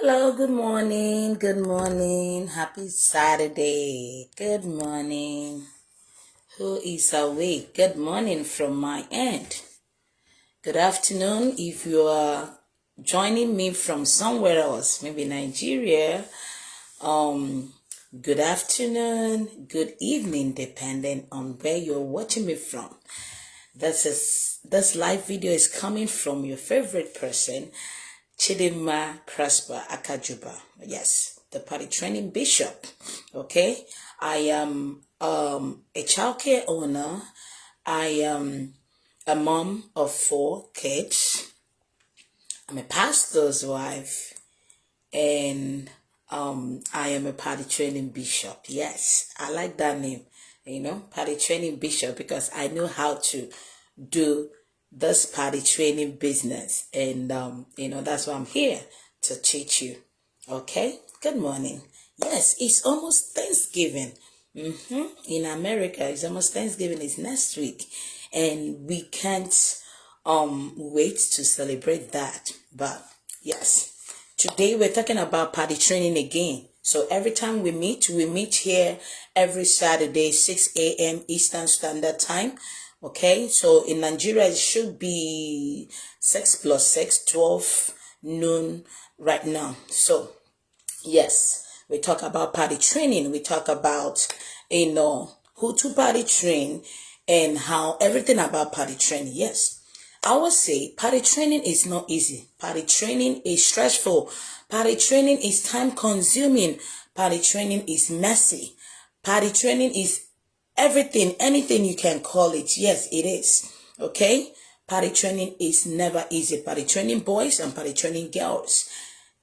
Hello, good morning, happy Saturday, good morning. Who is awake? Good morning from my end. Good afternoon if you are joining me from somewhere else, maybe Nigeria. Good afternoon, good evening, depending on where you're watching me from. This live video is coming from your favorite person, Chidima Prosper Akajuba. Yes, the Potty Training Bishop. Okay, I am a childcare owner. I am a mom of 4 kids. I'm a pastor's wife, and I am a Potty Training Bishop. Yes, I like that name. Potty Training Bishop, because I know how to do this potty training business, and that's why I'm here to teach you. Okay, good morning. Yes, it's almost Thanksgiving. In America, it's almost Thanksgiving. It's next week, and we can't wait to celebrate that. But yes, today we're talking about potty training again. So every time we meet here every Saturday, 6 a.m. Eastern Standard Time. Okay, so in Nigeria, it should be 6 plus 6, 12 noon right now. So, yes, we talk about potty training. We talk about, who to potty train and how everything about potty training. Yes, I would say potty training is not easy. Potty training is stressful. Potty training is time consuming. Potty training is messy. Potty training is everything, anything you can call it. Yes, it is. Okay? Potty training is never easy. Potty training boys and potty training girls,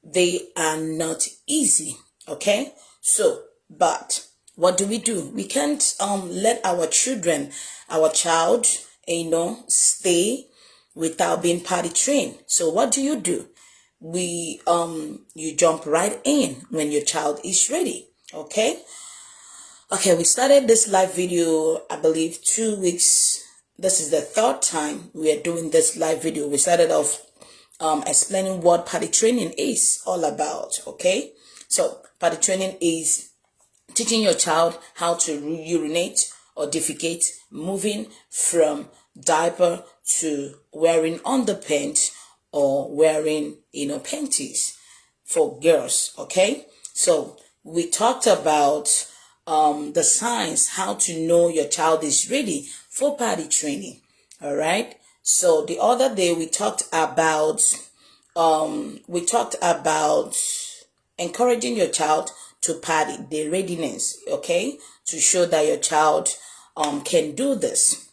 they are not easy. Okay? So, but what do? We can't let our child, stay without being potty trained. So what do? You jump right in when your child is ready. Okay? Okay, we started this live video, I believe, 2 weeks. This is the third time we are doing this live video. We started off explaining what potty training is all about. Okay, so potty training is teaching your child how to urinate or defecate, moving from diaper to wearing underpants or wearing, panties for girls. Okay, so we talked about the signs, how to know your child is ready for potty training. All right. So the other day we talked about encouraging your child to potty, the readiness. Okay, to show that your child can do this.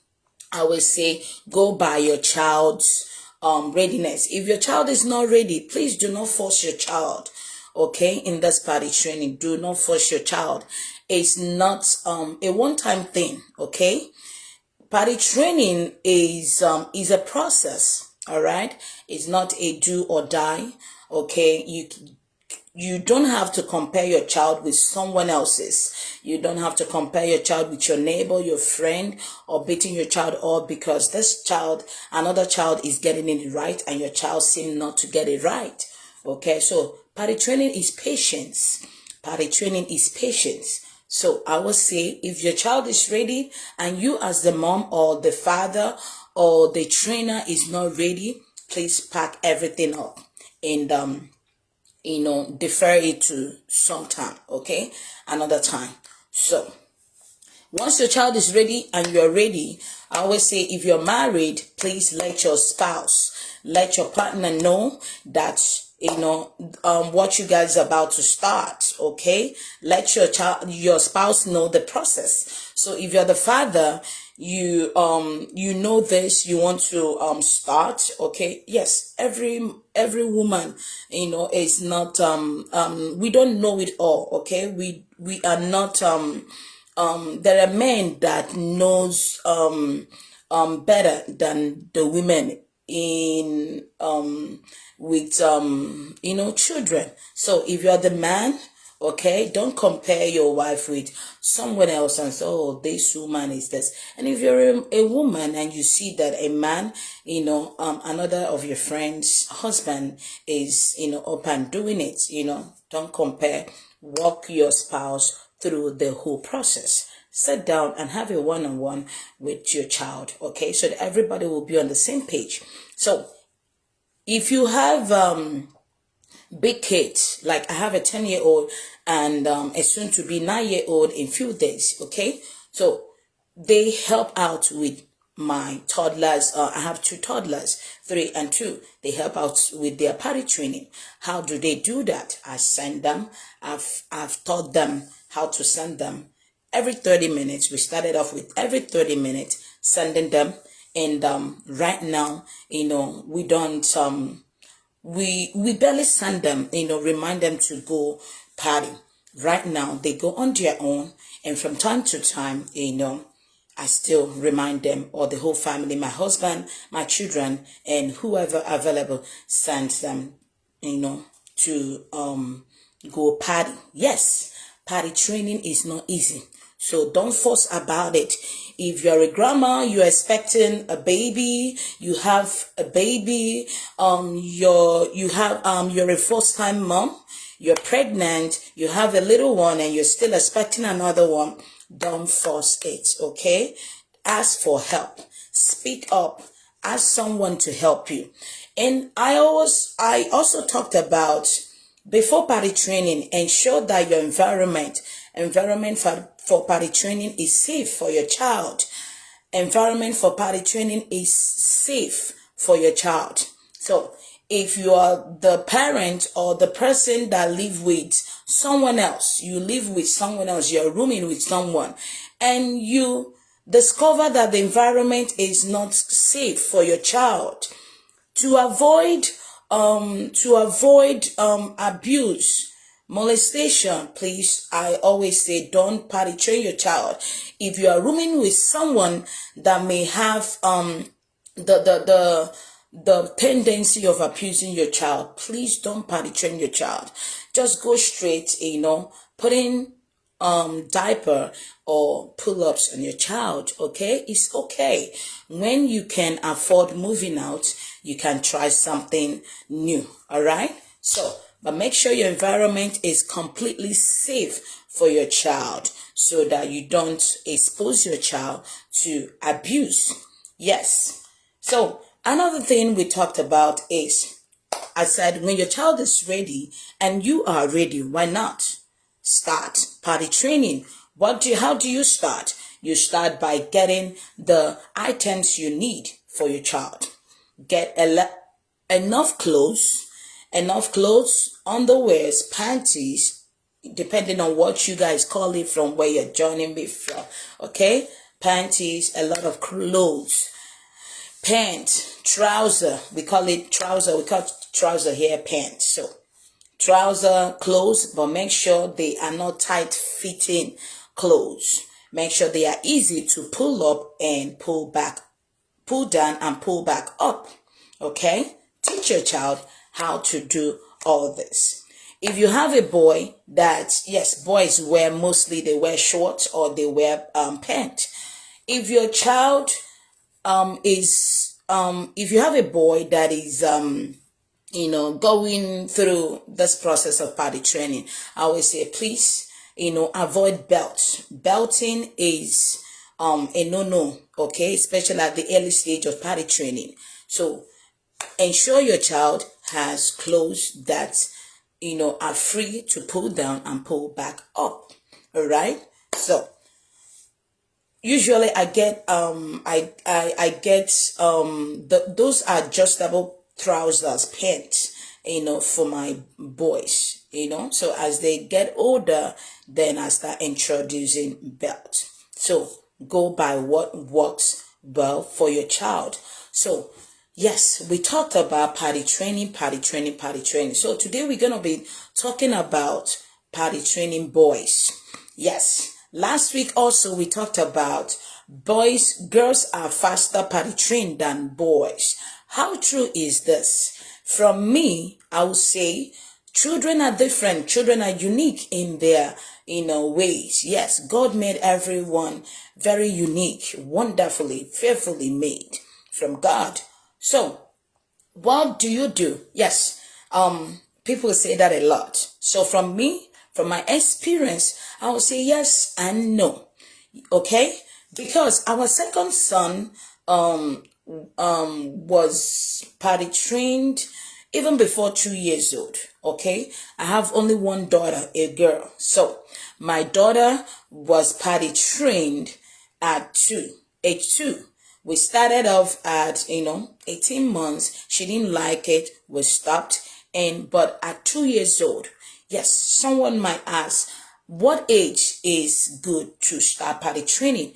I will say go by your child's readiness. If your child is not ready, please do not force your child. Okay, in this potty training, do not force your child. It's not a one-time thing. Okay, potty training is a process. All right, it's not a do or die. Okay, you don't have to compare your child with someone else's. You don't have to compare your child with your neighbor, your friend, or beating your child up because another child is getting it right and your child seems not to get it right. Okay, so potty training is patience. Potty training is patience. So I would say if your child is ready and you as the mom or the father or the trainer is not ready, please pack everything up and defer it to some time. Okay, another time. So once your child is ready and you're ready, I always say if you're married, please let your partner know that what you guys are about to start. Okay, let your spouse know the process. So if you're the father, you know this, you want to start. Okay, yes, every woman is not we don't know it all. Okay, we are not there are men that knows better than the women in with children. So if you're the man Okay, don't compare your wife with someone else and say, oh, this woman is this. And if you're a woman and you see that a man, another of your friends' husband is, up and doing it, don't compare. Walk your spouse through the whole process. Sit down and have a one-on-one with your child, okay, so that everybody will be on the same page. So if you have big kids, like I have a 10-year-old and a soon to be 9-year-old in few days, okay, so they help out with my toddlers. I have 2 toddlers, 3 and 2. They help out with their potty training. How do they do that? I send them. I've taught them how to send them every 30 minutes. We started off with every 30 minutes sending them, and right now, we don't we barely send them, remind them to go party. Right now, they go on their own, and from time to time, I still remind them, or the whole family, my husband, my children, and whoever available sends them, to go party. Yes, party training is not easy. So don't force about it. If you're a grandma, you're expecting a baby, you have a baby, you're a first time mom, you're pregnant, you have a little one, and you're still expecting another one, don't force it, okay? Ask for help. Speak up. Ask someone to help you. And I also talked about, before potty training, ensure that your environment for potty training is safe for your child. Environment for potty training is safe for your child. So if you are the parent or the person that live with someone else, you're rooming with someone, and you discover that the environment is not safe for your child, to avoid abuse, molestation, please, I always say, don't potty train your child. If you are rooming with someone that may have the tendency of abusing your child, please don't potty train your child. Just go straight, putting diaper or pull-ups on your child, okay? It's okay. When you can afford moving out, you can try something new, all right? So, but make sure your environment is completely safe for your child so that you don't expose your child to abuse. Yes. So, another thing we talked about is, I said, when your child is ready and you are ready, why not start potty training? How do you start? You start by getting the items you need for your child. Get enough clothes, underwears, panties, depending on what you guys call it from where you're joining me from. Okay? Panties, a lot of clothes, pants, trouser. We call trouser here, pants. So, trouser, clothes, but make sure they are not tight fitting clothes. Make sure they are easy to pull up and pull down and pull back up. Okay? Teach your child how to do all this. If you have a boy boys they wear shorts or they wear pants. If your child if you have a boy that is going through this process of potty training, I always say, please, avoid belting is a no, okay, especially at the early stage of potty training. So ensure your child has clothes that are free to pull down and pull back up. All right. So usually I get those adjustable trousers, pants, for my boys. So as they get older, then I start introducing belt. So go by what works well for your child. So yes, we talked about potty training. So today we're going to be talking about potty training boys. Yes. Last week also we talked about girls are faster potty trained than boys. How true is this? From me, I would say Children are different. Children are unique in their, ways. Yes, God made everyone very unique, wonderfully, fearfully made from God. So, what do you do? Yes, people say that a lot. So from me, from my experience, I will say yes and no. Okay, because our second son was potty trained even before 2 years old. Okay, I have only one daughter, a girl. So my daughter was potty trained at age two. We started off at 18 months. She didn't like it. We stopped. But at 2 years old, yes, someone might ask, what age is good to start potty training?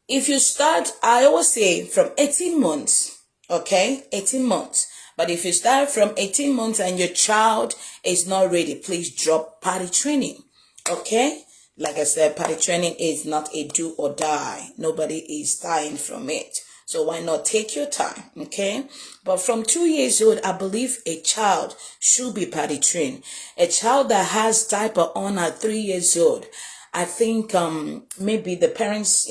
If you start, I always say from 18 months, okay, 18 months. But if you start from 18 months and your child is not ready, please drop potty training, okay? Like I said, potty training is not a do or die. Nobody is dying from it. So why not take your time, okay? But from 2 years old, I believe a child should be potty trained. A child that has diaper on at 3 years old, I think maybe the parents,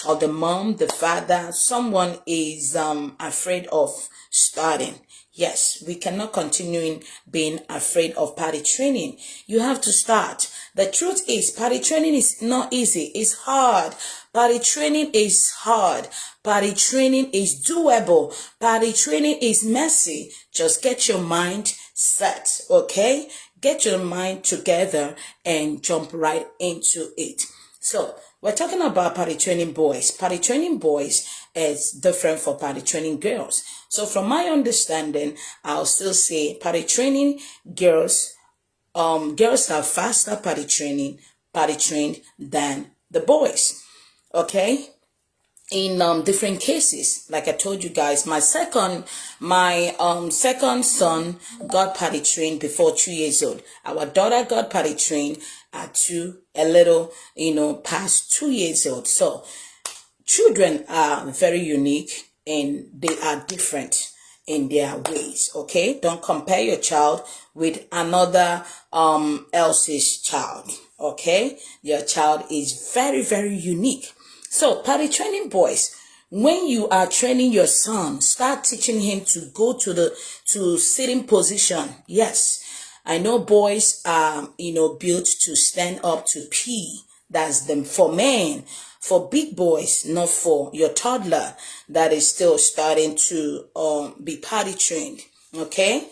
or the mom, the father, someone is afraid of starting. Yes, we cannot continue in being afraid of potty training. You have to start. The truth is, potty training is not easy. It's hard. Potty training is hard. Potty training is doable. Potty training is messy. Just get your mind set, okay? Get your mind together and jump right into it. So, we're talking about potty training boys. Potty training boys is different for potty training girls. So, from my understanding, I'll still say potty training girls, girls are faster potty trained than the boys. Okay? In different cases, like I told you guys, my second son got potty trained before 2 years old. Our daughter got potty trained at a little past 2 years old. So children are very unique and they are different in their ways. Okay, don't compare your child with another else's child. Okay, your child is very, very unique. So, potty training boys, when you are training your son, start teaching him to go to sitting position. Yes, I know boys are, built to stand up to pee. That's them for men. For big boys, not for your toddler that is still starting to be potty trained. Okay,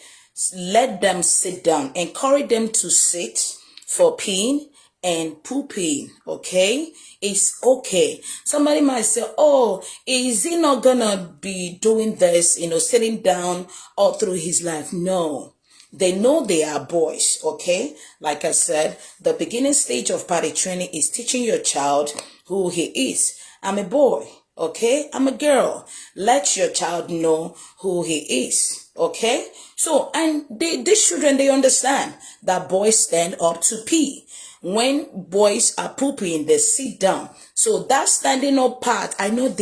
let them sit down. Encourage them to sit for peeing and pooping, okay? It's okay. Somebody might say, oh, is he not gonna be doing this, sitting down all through his life? No. They know they are boys, okay? Like I said, the beginning stage of potty training is teaching your child who he is. I'm a boy, okay? I'm a girl. Let your child know who he is, okay? So, and these children, they understand that boys stand up to pee. When boys are pooping, they sit down. So that standing up part, I know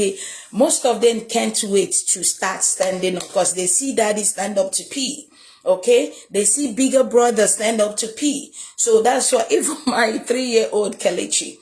most of them can't wait to start standing up because they see daddy stand up to pee. Okay, they see bigger brother stand up to pee. So that's why even my 3-year-old Kelechi,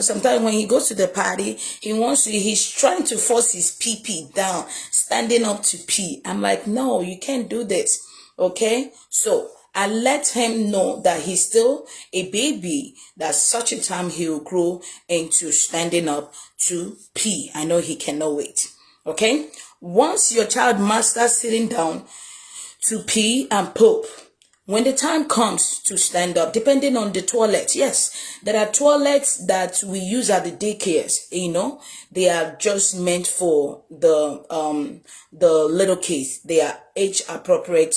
sometimes when he goes to the party, he's trying to force his pee down, standing up to pee. I'm like, no, you can't do this. Okay, so I let him know that he's still a baby, that such a time he will grow into standing up to pee. I know he cannot wait. Okay, once your child masters sitting down to pee and poop, when the time comes to stand up, depending on the toilet, yes, there are toilets that we use at the daycares, they are just meant for the little kids. They are age appropriate,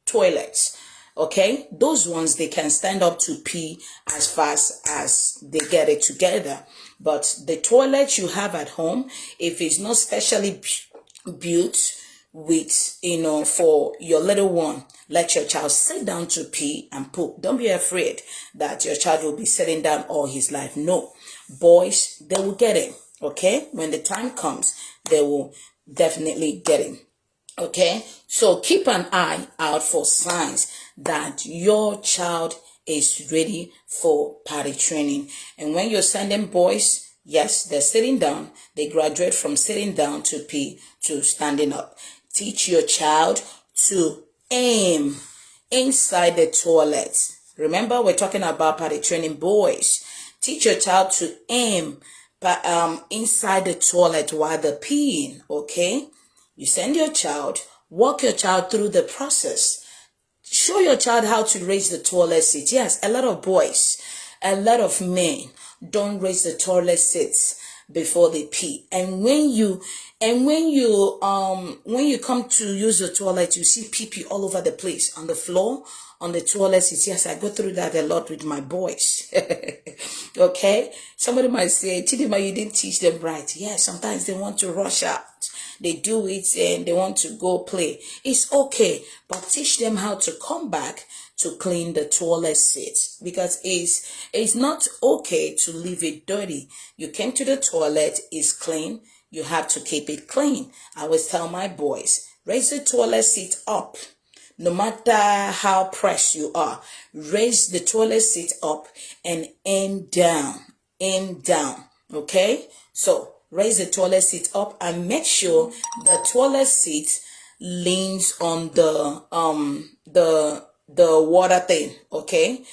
toilets. Okay, those ones, they can stand up to pee as fast as they get it together. But the toilet you have at home, if it's not specially built with, for your little one, let your child sit down to pee and poop. Don't be afraid that your child will be sitting down all his life. No, boys, they will get it. Okay, when the time comes, they will definitely get it. Okay, so keep an eye out for signs that your child is ready for potty training. And when you're sending boys, yes, they're sitting down. They graduate from sitting down to pee to standing up. Teach your child to aim inside the toilet. Remember, we're talking about potty training boys. Teach your child to aim inside the toilet while they're peeing, okay? You send your child, walk your child through the process. Show your child how to raise the toilet seat. Yes, a lot of boys, a lot of men don't raise the toilet seats before they pee. And when you come to use the toilet, you see pee all over the place, on the floor, on the toilet seats. Yes, I go through that a lot with my boys. Okay? Somebody might say, Chidima, you didn't teach them right. Yes, sometimes they want to rush out. They do it and they want to go play. It's okay, but teach them how to come back to clean the toilet seat, because it's not okay to leave it dirty. You came to the toilet, it's clean. You have to keep it clean. I always tell my boys, raise the toilet seat up. No matter how pressed you are, raise the toilet seat up and aim down, okay? So raise the toilet seat up and make sure the toilet seat leans on the water thing, okay?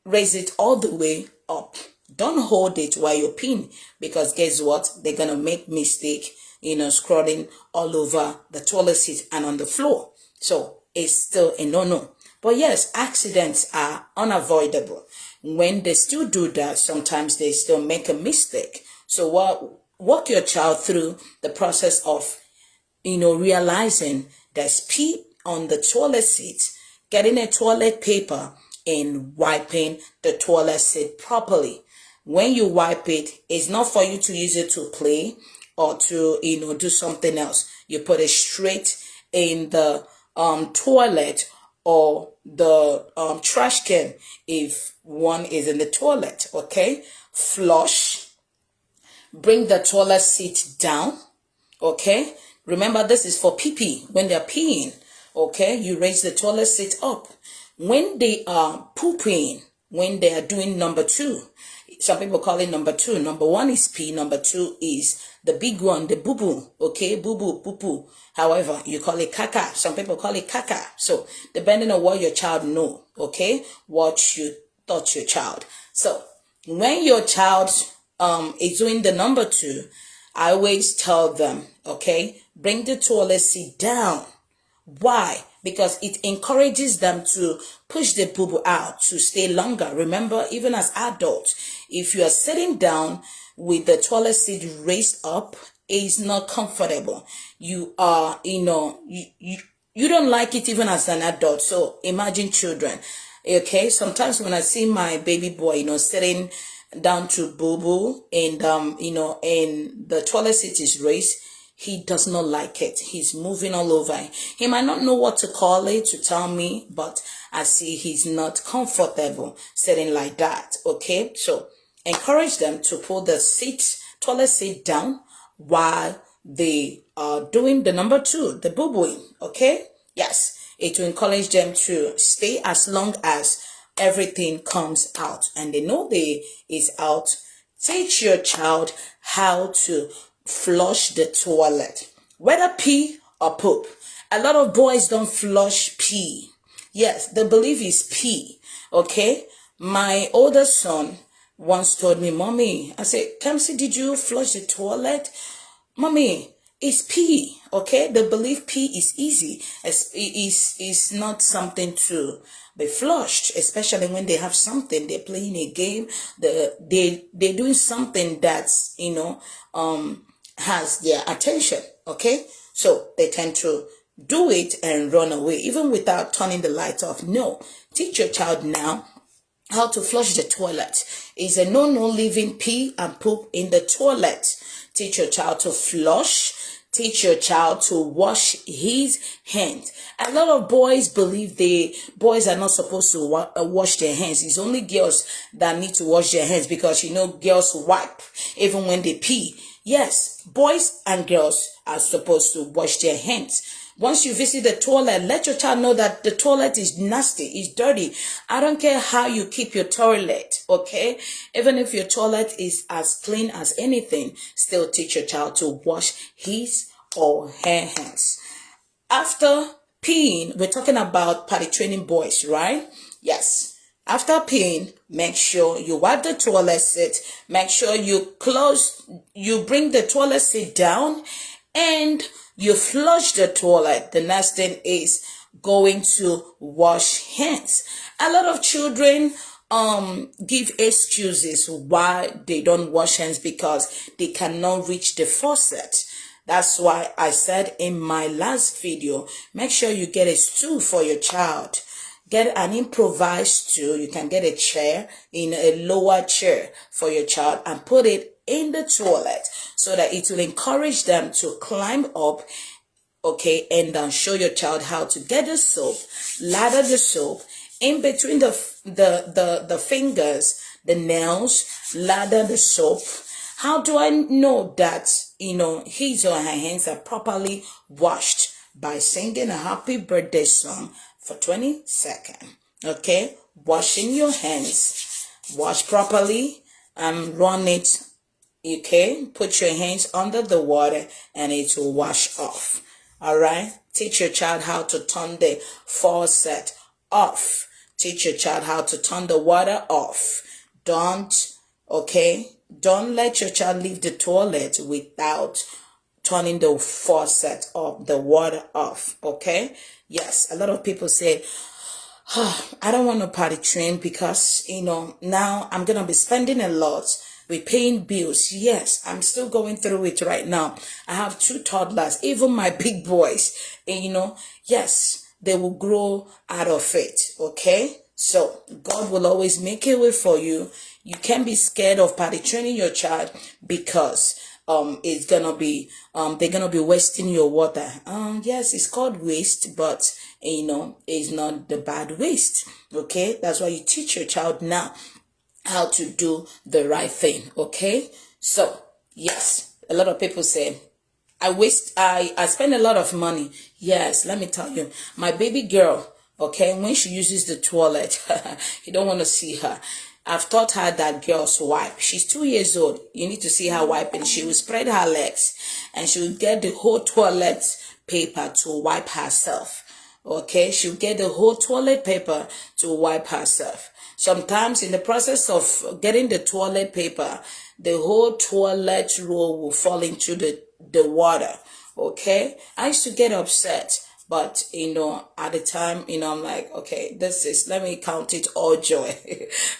Raise it all the way up. Don't hold it while you're peeing, because guess what? They're gonna make mistake, scrolling all over the toilet seat and on the floor. So it's still a no-no. But yes, accidents are unavoidable. When they still do that, sometimes they still make a mistake. So walk your child through the process of, realizing there's pee on the toilet seat, getting a toilet paper and wiping the toilet seat properly. When you wipe it, it's not for you to use it to play or to, do something else. You put it straight in the toilet or the trash can if one is in the toilet, okay? Flush. Bring the toilet seat down, okay? Remember, this is for pee-pee. When they're peeing, okay, you raise the toilet seat up. When they are pooping, when they are doing number two, some people call it number two. Number one is pee. Number two is the big one, the boo-boo, okay? Boo-boo, poo-poo. However, you call it caca. Some people call it caca. So, depending on what your child know, okay? What you taught your child. So, when your child is doing the number two, I always tell them, okay, bring the toilet seat down. Why? Because it encourages them to push the boo-boo out to stay longer. Remember, even as adults, if you are sitting down with the toilet seat raised up, it's not comfortable. You are, you don't like it even as an adult. So imagine children. Okay, sometimes when I see my baby boy, sitting down to boo-boo and, and the toilet seat is raised, he does not like it. He's moving all over. He might not know what to call it to tell me, but I see he's not comfortable sitting like that. Okay, so encourage them to pull the toilet seat down while they are doing the number two, the boo-booing. Okay, yes, it will encourage them to stay as long as everything comes out and they know is out. Teach your child how to flush the toilet, whether pee or poop. A lot of boys don't flush pee. Yes, the belief is pee. Okay, my older son once told me, Mommy, I said, Kamsi, did you flush the toilet? Mommy, it's pee. Okay, the belief pee is easy. It's not something to be flushed, especially when they have something, they're playing a game, they're doing something that's, has their attention, okay? So they tend to do it and run away, even without turning the light off. No, teach your child now how to flush the toilet. It's a no leaving pee and poop in the toilet. Teach your child to flush. Teach your child to wash his hands. A lot of boys believe boys are not supposed to wash their hands. It's only girls that need to wash their hands because, girls wipe even when they pee. Yes, boys and girls are supposed to wash their hands. Once you visit the toilet, let your child know that the toilet is nasty, is dirty. I don't care how you keep your toilet, okay? Even if your toilet is as clean as anything, still teach your child to wash his or her hands. After peeing, we're talking about potty training boys, right? Yes. After peeing, make sure you wipe the toilet seat. Make sure you bring the toilet seat down and you flush the toilet. The next thing is going to wash hands. A lot of children give excuses why they don't wash hands because they cannot reach the faucet. That's why I said in my last video, make sure you get a stool for your child. Get an improvised stool. You can get a chair, in a lower chair for your child, and put it in the toilet so that it will encourage them to climb up, okay, and then show your child how to get the soap, lather the soap in between the fingers, the nails, lather the soap. How do I know that, his or her hands are properly washed? By singing a happy birthday song for 20 seconds. Okay? Washing your hands. Wash properly and run it. Okay? Put your hands under the water and it will wash off. Alright? Teach your child how to turn the faucet off. Teach your child how to turn the water off. Don't let your child leave the toilet without turning the faucet off, the water off, okay? Yes, a lot of people say, I don't want to potty train because, now I'm going to be spending a lot with paying bills. Yes, I'm still going through it right now. I have 2 toddlers, even my big boys, and yes, they will grow out of it, okay? So God will always make a way for you. You can't be scared of potty training your child because it's gonna be they're gonna be wasting your water. Yes, it's called waste, but it's not the bad waste. Okay, that's why you teach your child now how to do the right thing. Okay, so yes, a lot of people say I spend a lot of money. Yes, let me tell you, my baby girl, okay, when she uses the toilet, you don't want to see her. I've taught her that girls wipe. She's 2 years old. You need to see her wiping. She will spread her legs and she will get the whole toilet paper to wipe herself. Okay, she'll get the whole toilet paper to wipe herself. Sometimes in the process of getting the toilet paper, the whole toilet roll will fall into the water. Okay, I used to get upset. But, at the time, I'm like, okay, let me count it all joy.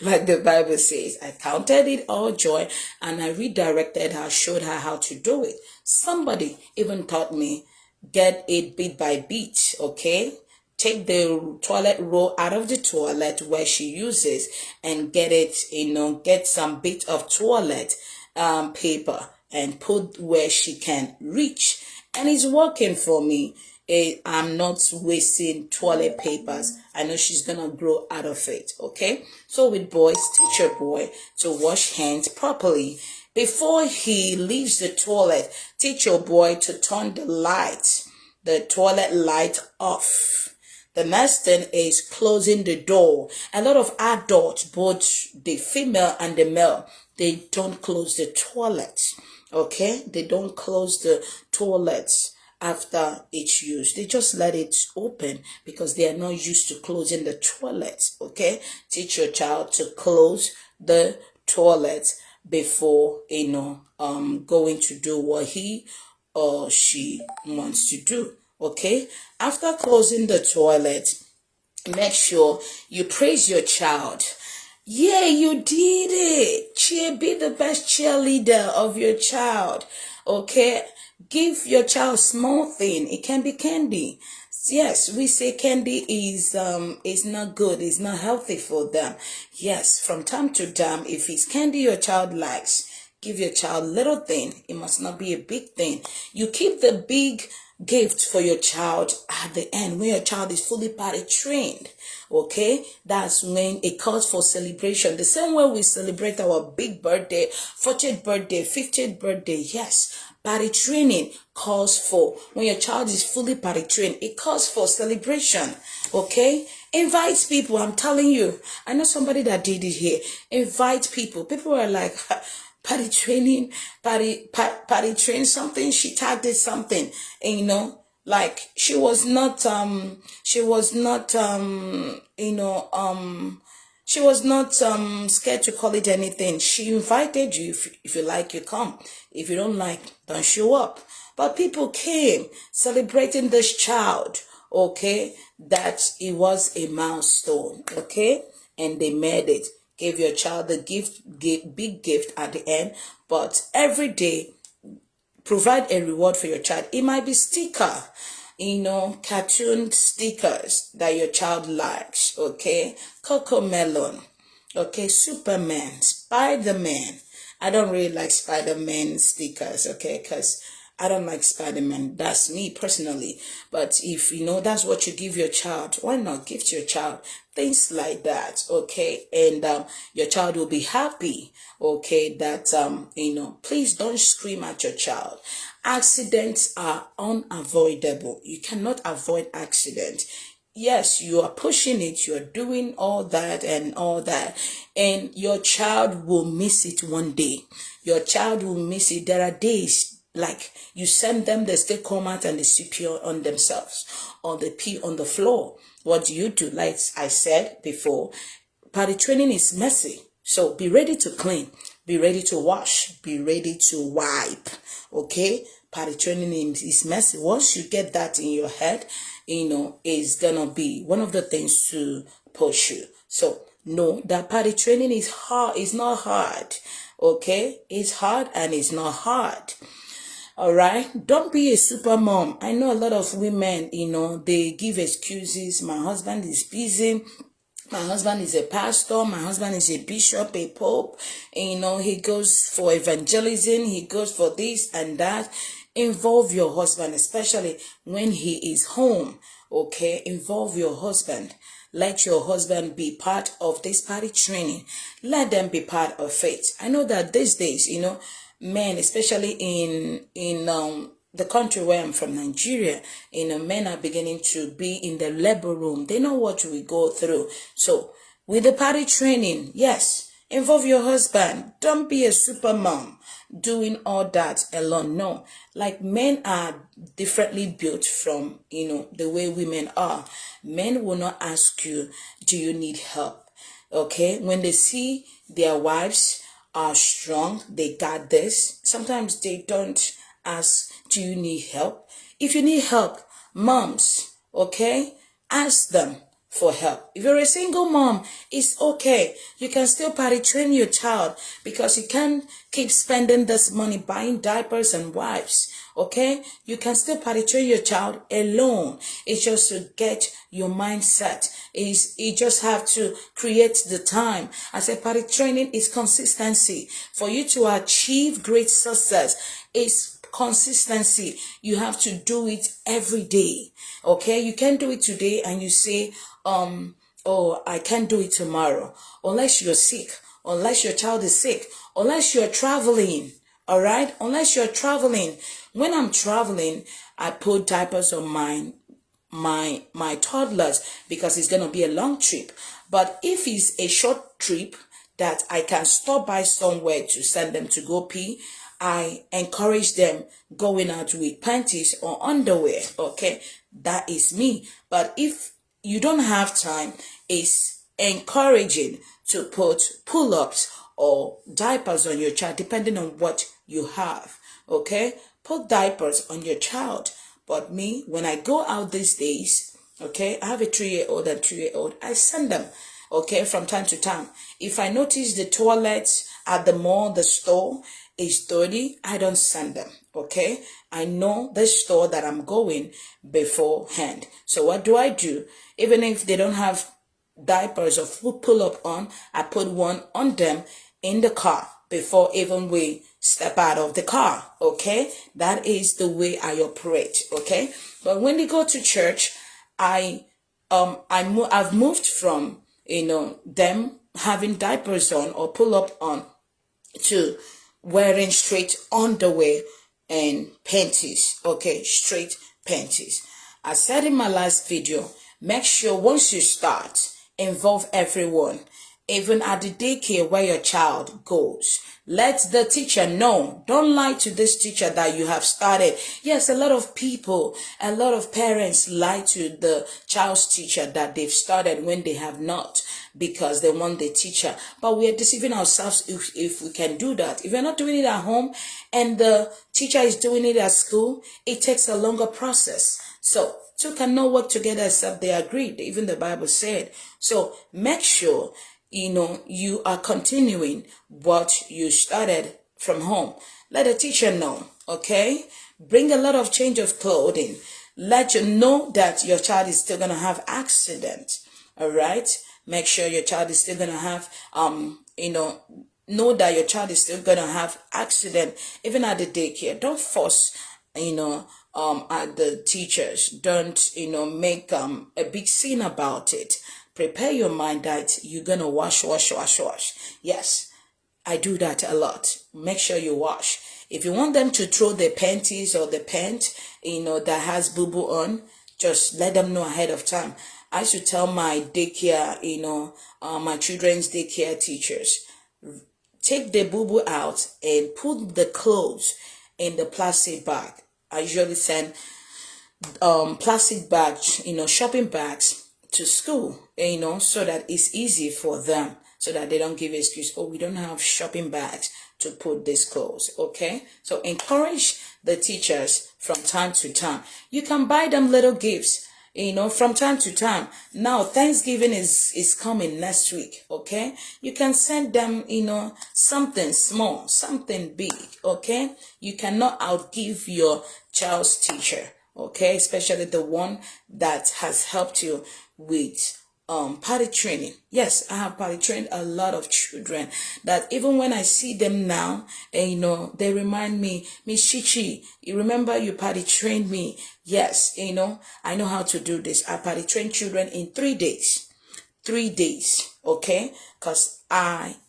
Like the Bible says, I counted it all joy and I redirected her, showed her how to do it. Somebody even taught me, get it bit by bit, okay? Take the toilet roll out of the toilet where she uses and get it, get some bit of toilet paper and put where she can reach. And it's working for me. I'm not wasting toilet papers. I know she's gonna grow out of it. Okay, so with boys, teach your boy to wash hands properly before he leaves the toilet. Teach your boy to turn the toilet light off. The next thing is closing the door. A lot of adults, both the female and the male, they don't close the toilet. Okay, they don't close the toilets after each use. They just let it open because they are not used to closing the toilet. Okay, teach your child to close the toilet before going to do what he or she wants to do. Okay, after closing the toilet, make sure you praise your child. Yeah, you did it. Be the best cheerleader of your child. Okay, give your child small thing. It can be candy. Yes, we say candy is not good. It's not healthy for them. Yes, from time to time, if it's candy your child likes, give your child little thing. It must not be a big thing. You keep the big gift for your child at the end when your child is fully potty trained. Okay, that's when it calls for celebration. The same way we celebrate our big birthday, 40th birthday, 50th birthday. Yes, Potty training calls for, when your child is fully potty trained, it calls for celebration. Okay? Invite people. I'm telling you. I know somebody that did it here. Invite people. People were like, potty training, potty train something. She tagged it something. And, like she was not, she was not scared to call it anything. She invited you. If you like, you come. If you don't like, don't show up. But people came celebrating this child, okay, that it was a milestone, okay, and they made it. Gave your child the gift, big gift at the end, but every day provide a reward for your child. It might be sticker, cartoon stickers that your child likes, okay? Coco Melon, okay? Superman, Spider-Man. I don't really like Spider-Man stickers, okay? Because I don't like Spider-Man. That's me personally. But if, that's what you give your child, why not gift your child things like that, okay? And your child will be happy, okay, that, please don't scream at your child. Accidents are unavoidable. You cannot avoid accident. Yes, you are pushing it, you're doing all that, and your child will miss it one day. Your child will miss it. There are days, like you send them, they still come out and they sleep on themselves, or they pee on the floor. What do you do? Like I said before, potty training is messy. So be ready to clean, be ready to wash, be ready to wipe, okay? Potty training is messy. Once you get that in your head, it's gonna be one of the things to push you. So no, that potty training is hard. It's not hard, okay? It's hard and it's not hard. All right. Don't be a super mom. I know a lot of women, they give excuses. My husband is busy. My husband is a pastor. My husband is a bishop, a pope. He goes for evangelism. He goes for this and that. Involve your husband, especially when he is home. Okay. Involve your husband. Let your husband be part of this potty training. Let them be part of it. I know that these days, men, especially in the country where I'm from, Nigeria, men are beginning to be in the labor room. They know what we go through. So with the potty training, yes, involve your husband. Don't be a super mom doing all that alone. No, like men are differently built from, the way women are. Men will not ask you, do you need help? Okay, when they see their wives are strong, they got this. Sometimes they don't ask, do you need help? If you need help, moms, okay, ask them for help. If you're a single mom, it's okay. You can still potty train your child because you can't keep spending this money buying diapers and wipes. Okay, you can still potty train your child alone. It's just to get your mindset. You just have to create the time. I said potty training is consistency. For you to achieve great success, it's consistency. You have to do it every day. Okay, you can't do it today and you say, oh, I can't do it tomorrow. Unless you're sick, unless your child is sick, unless you're traveling. All right, unless you're traveling. When I'm traveling, I put diapers on my toddlers because it's going to be a long trip. But if it's a short trip that I can stop by somewhere to send them to go pee, I encourage them going out with panties or underwear. Okay, that is me. But if you don't have time, it's encouraging to put pull-ups or diapers on your child, depending on what you have. Okay, put diapers on your child. But me, when I go out these days, okay, I have a 3-year-old and 2-year-old, I send them, okay, from time to time. If I notice the toilets at the mall, the store is dirty, I don't send them, okay? I know the store that I'm going beforehand. So what do? Even if they don't have diapers or pull-up on, I put one on them in the car before even we step out of the car, okay? That is the way I operate, okay? But when they go to church, I've moved from, them having diapers on or pull up on to wearing straight underwear and panties. Okay, straight panties. I said in my last video, make sure once you start, involve everyone, even at the daycare where your child goes. Let the teacher know. Don't lie to this teacher that you have started. Yes, a lot of people, a lot of parents lie to the child's teacher that they've started when they have not, because they want the teacher. But we are deceiving ourselves if we can do that. If you're not doing it at home and the teacher is doing it at school, it takes a longer process. So two cannot work together except they agreed. Even the Bible said. So make sure you are continuing what you started from home. Let the teacher know, okay? Bring a lot of change of clothing. Let you know that your child is still going to have accident, all right? Make sure your child is still going to have, know that your child is still going to have accident, even at the daycare. Don't force, at the teachers. Don't, make a big scene about it. Prepare your mind that you're going to wash. Yes, I do that a lot. Make sure you wash. If you want them to throw their panties or the pant, that has boo-boo on, just let them know ahead of time. I should tell my daycare, my children's daycare teachers, take the boo-boo out and put the clothes in the plastic bag. I usually send plastic bags, shopping bags to school, so that it's easy for them, so that they don't give excuse, oh, we don't have shopping bags to put this clothes, okay? So encourage the teachers from time to time. You can buy them little gifts, from time to time. Now, Thanksgiving is coming next week, okay? You can send them, something small, something big, okay? You cannot outgive your child's teacher, okay? Especially the one that has helped you with potty training. Yes, I have potty trained a lot of children that even when I see them now, they remind me, Miss Chichi, you remember you potty trained me? Yes, I know how to do this. I potty train children in 3 days. 3 days, okay? Because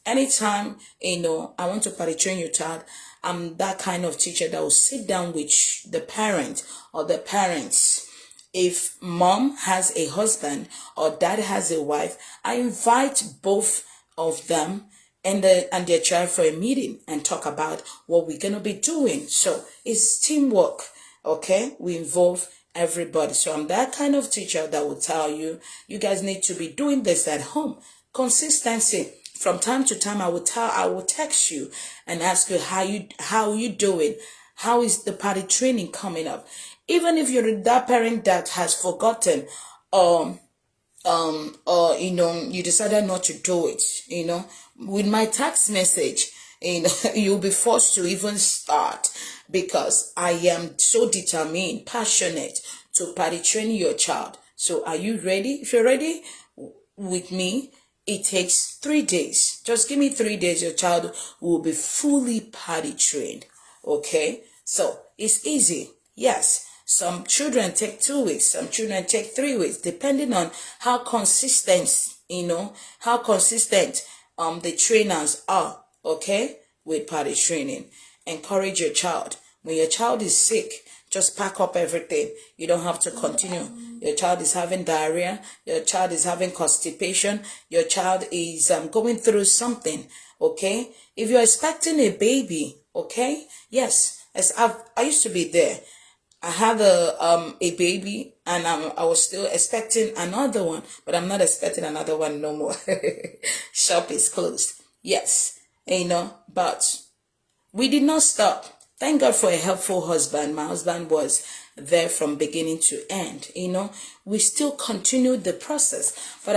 anytime, I want to potty train your child, I'm that kind of teacher that will sit down with the parent or the parents. If mom has a husband or dad has a wife, I invite both of them and their child for a meeting and talk about what we're going to be doing. So it's teamwork, okay? We involve everybody. So I'm that kind of teacher that will tell you, you guys need to be doing this at home. Consistency. From time to time, I will text you and ask you how you doing. How is the potty training coming up? Even if you're that parent that has forgotten, or you decided not to do it, with my text message, you'll be forced to even start, because I am so determined, passionate to potty train your child. So are you ready? If you're ready with me, it takes 3 days. Just give me 3 days. Your child will be fully potty trained. Okay? So it's easy. Yes. Some children take 2 weeks. Some children take 3 weeks, depending on how consistent, the trainers are. Okay? With potty training. Encourage your child. When your child is sick, just pack up everything. You don't have to continue. Your child is having diarrhea. Your child is having constipation. Your child is going through something. Okay? If you're expecting a baby, okay? Yes, as I used to be there. I had a baby, and I was still expecting another one, but I'm not expecting another one no more. Shop is closed. Yes, but we did not stop. Thank God for a helpful husband. My husband was there from beginning to end. We still continued the process. But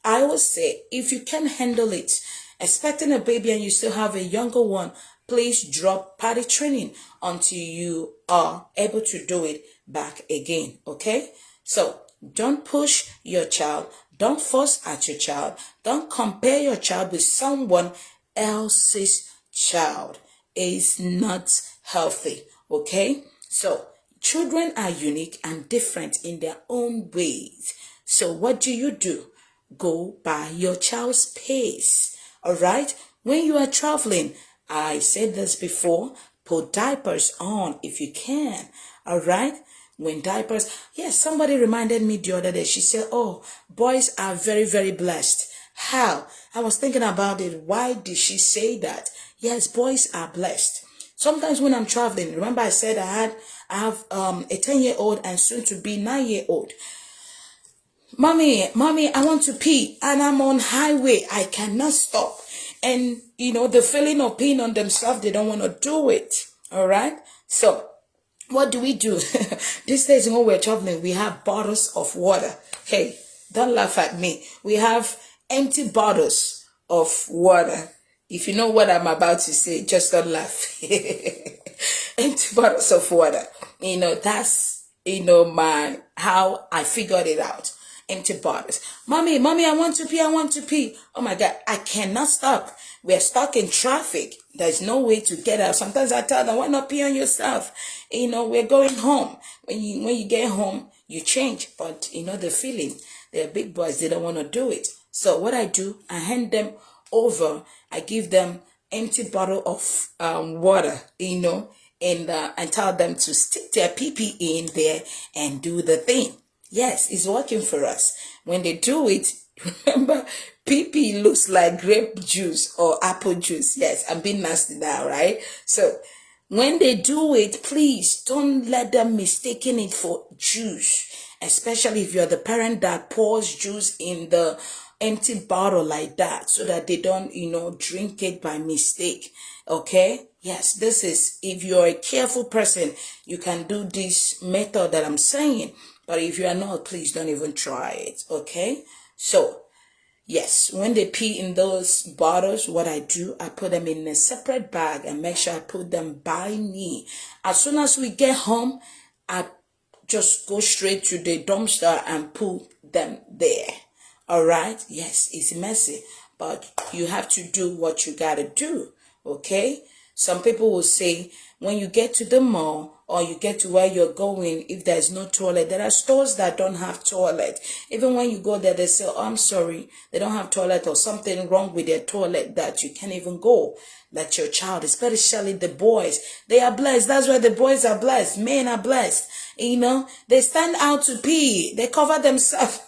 I always say, if you can handle it, expecting a baby and you still have a younger one, please drop potty training until you are able to do it back again. Okay? So don't push your child. Don't force at your child. Don't compare your child with someone else's child. Is not healthy. Okay? So children are unique and different in their own ways. So what do? Go by your child's pace. All right? When you are traveling, I said this before, put diapers on if you can. All right. When diapers, yes, somebody reminded me the other day. She said, oh, boys are very, very blessed. How? I was thinking about it. Why did she say that? Yes, boys are blessed. Sometimes when I'm traveling, remember I said I have a 10-year-old and soon to be 9-year-old. Mommy, I want to pee and I'm on highway. I cannot stop. And, the feeling of peeing on themselves, they don't want to do it. All right. So what do? These days when we're traveling, we have bottles of water. Hey, don't laugh at me. We have empty bottles of water. If you know what I'm about to say, just don't laugh. Empty bottles of water. That's, how I figured it out. Empty bottles. Mommy, I want to pee. Oh my God, I cannot stop. We're stuck in traffic. There's no way to get out. Sometimes I tell them, why not pee on yourself? We're going home. When you get home, you change. But the feeling, they're big boys, they don't want to do it. So what I do, I hand them over. I give them empty bottle of water, and tell them to stick their pee in there and do the thing. Yes, it's working for us. When they do it, remember, pee looks like grape juice or apple juice. Yes, I'm being nasty now, right? So when they do it, please don't let them mistaken it for juice, especially if you're the parent that pours juice in the empty bottle like that so that they don't, drink it by mistake. Okay? Yes, this is, if you're a careful person, you can do this method that I'm saying. But if you are not, please don't even try it. Okay? So, yes, when they pee in those bottles, what I do, I put them in a separate bag and make sure I put them by me. As soon as we get home, I just go straight to the dumpster and put them there. All right? Yes, it's messy, but you have to do what you got to do. Okay? Some people will say, when you get to the mall or you get to where you're going, if there's no toilet, there are stores that don't have toilet. Even when you go there, they say, oh, I'm sorry, they don't have toilet or something wrong with their toilet that you can't even go. That your child, especially the boys, they are blessed. That's why the boys are blessed. Men are blessed. They stand out to pee. They cover themselves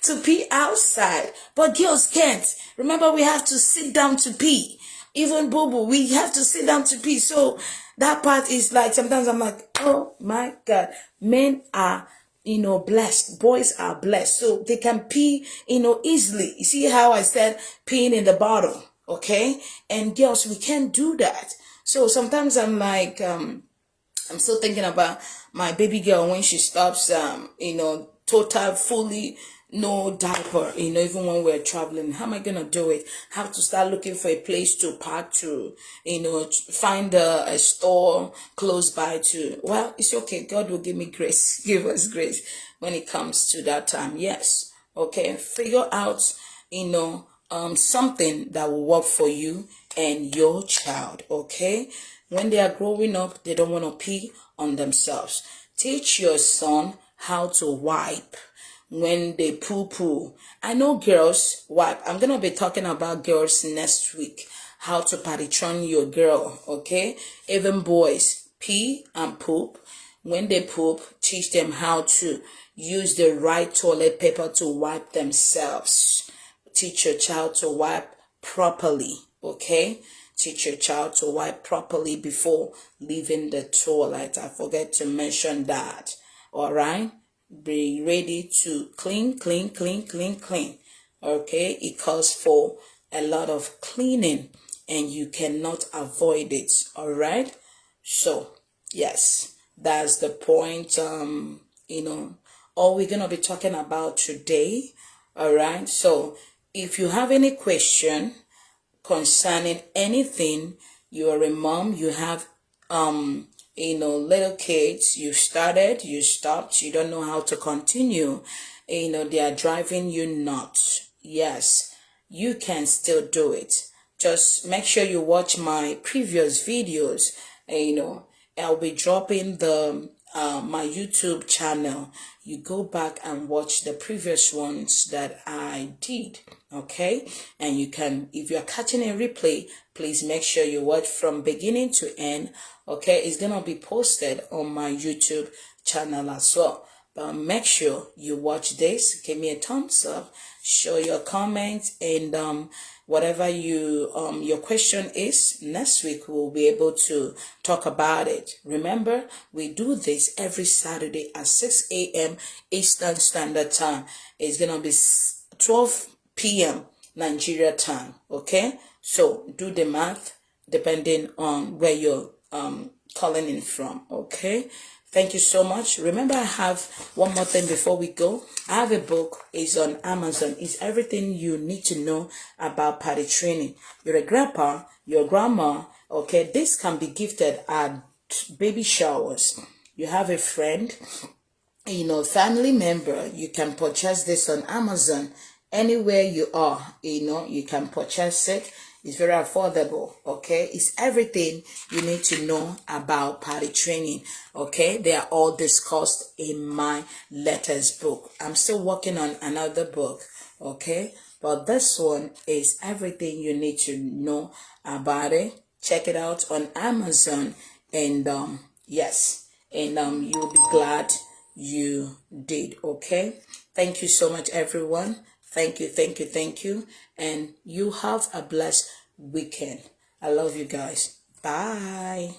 to pee outside. But girls can't. Remember, we have to sit down to pee. Even boo-boo, we have to sit down to pee. So that part is like, sometimes I'm like, oh my God, men are, blessed. Boys are blessed. So they can pee, easily. You see how I said peeing in the bottle, okay? And girls, we can't do that. So sometimes I'm like, I'm still thinking about my baby girl when she stops, total, fully, no diaper, even when we're traveling. How am I gonna do it? Have to start looking for a place to park to, find a store close by to. Well, it's okay. God will give me grace. Give us grace when it comes to that time. Yes. Okay. Figure out, something that will work for you and your child. Okay. When they are growing up, they don't want to pee on themselves. Teach your son how to wipe when they poo-poo. I know girls wipe. I'm going to be talking about girls next week. How to potty train your girl, okay? Even boys, pee and poop. When they poop, teach them how to use the right toilet paper to wipe themselves. Teach your child to wipe properly, okay? Teach your child to wipe properly before leaving the toilet. I forget to mention that, all right? Be ready to clean. Okay, it calls for a lot of cleaning and you cannot avoid it. All right, so yes, that's the point. All we're gonna be talking about today. All right, so if you have any question concerning anything, you're a mom, you have little kids, you started, you stopped, you don't know how to continue, they are driving you nuts. Yes, you can still do it. Just make sure you watch my previous videos. I'll be dropping the my YouTube channel, you go back and watch the previous ones that I did. Okay, and you can, if you're catching a replay, please make sure you watch from beginning to end. Okay, it's gonna be posted on my YouTube channel as well. But make sure you watch this, give me a thumbs up, show your comments, and whatever your question is, next week we'll be able to talk about it. Remember, we do this every Saturday at 6 a.m. Eastern Standard Time. It's gonna be 12 p.m. Nigeria time. Okay, so do the math depending on where you're calling in from. Okay, thank you so much. Remember, I have one more thing before we go. I have a book. It's on Amazon. It's everything you need to know about potty training. You're a grandpa, your grandma. Okay, this can be gifted at baby showers. You have a friend, family member. You can purchase this on Amazon. Anywhere you are, you can purchase it. It's very affordable. Okay, it's everything you need to know about potty training. Okay, they are all discussed in my letters book. I'm still working on another book. Okay, but this one is everything you need to know about it. Check it out on Amazon, and yes, and you'll be glad you did. Okay, thank you so much, everyone. Thank you, thank you, thank you. And you have a blessed weekend. I love you guys. Bye.